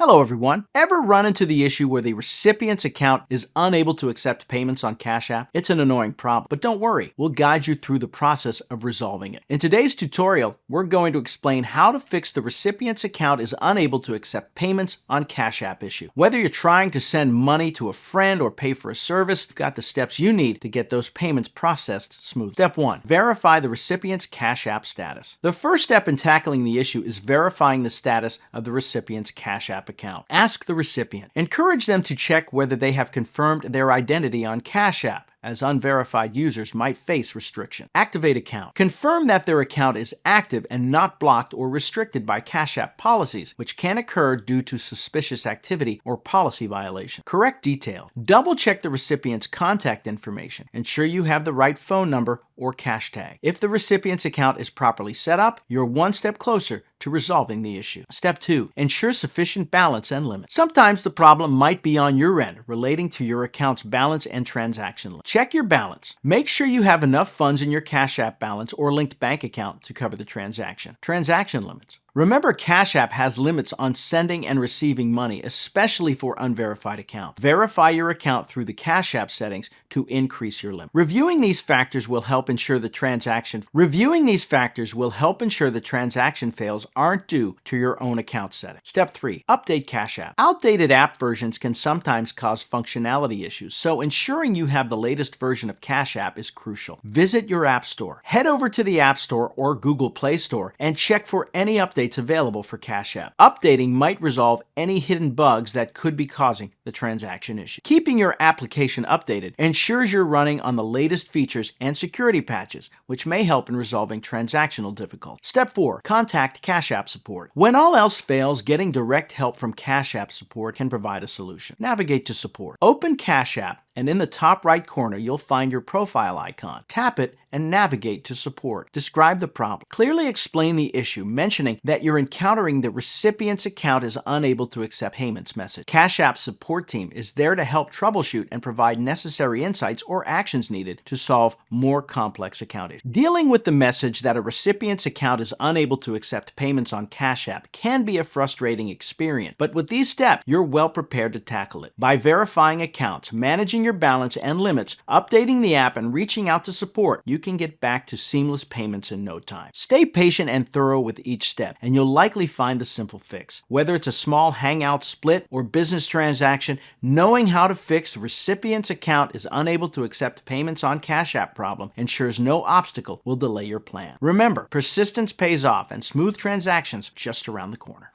Hello everyone. Ever run into the issue where the recipient's account is unable to accept payments on Cash App? It's an annoying problem, but don't worry, we'll guide you through the process of resolving it. In today's tutorial, we're going to explain how to fix the recipient's account is unable to accept payments on Cash App issue. Whether you're trying to send money to a friend or pay for a service, you've got the steps you need to get those payments processed smoothly. Step 1. Verify the recipient's Cash App status. The first step in tackling the issue is verifying the status of the recipient's Cash App account. Ask the recipient. Encourage them to check whether they have confirmed their identity on Cash App, as unverified users might face restriction. Activate account. Confirm that their account is active and not blocked or restricted by Cash App policies, which can occur due to suspicious activity or policy violation. Correct detail. Double check the recipient's contact information. Ensure you have the right phone number or cash tag. If the recipient's account is properly set up, you're one step closer to resolving the issue. Step 2. Ensure sufficient balance and limit. Sometimes the problem might be on your end, relating to your account's balance and transaction limit. Check your balance. Make sure you have enough funds in your Cash App balance or linked bank account to cover the transaction. Transaction limits. Remember, Cash App has limits on sending and receiving money, especially for unverified accounts. Verify your account through the Cash App settings to increase your limit. Reviewing these factors will help ensure the transaction fails aren't due to your own account setting. Step 3. Update Cash App. Outdated app versions can sometimes cause functionality issues, so ensuring you have the latest version of Cash App is crucial. Visit your App Store. Head over to the App Store or Google Play Store and check for any updates available for Cash App. Updating might resolve any hidden bugs that could be causing the transaction issue. Keeping your application updated ensures you're running on the latest features and security patches, which may help in resolving transactional difficulties. Step 4. Contact Cash App support. When all else fails, getting direct help from Cash App support can provide a solution. Navigate to support. Open Cash App, and in the top right corner, you'll find your profile icon. Tap it and navigate to support. Describe the problem. Clearly explain the issue, mentioning that you're encountering the recipient's account is unable to accept payments message. Cash App support team is there to help troubleshoot and provide necessary insights or actions needed to solve more complex account issues. Dealing with the message that a recipient's account is unable to accept payments on Cash App can be a frustrating experience, but with these steps, you're well prepared to tackle it. By verifying accounts, managing your balance and limits, updating the app, and reaching out to support, you can get back to seamless payments in no time. Stay patient and thorough with each step, and you'll likely find the simple fix. Whether it's a small hangout split or business transaction, knowing how to fix the recipient's account is unable to accept payments on Cash App problem ensures no obstacle will delay your plan. Remember, persistence pays off, and smooth transactions just around the corner.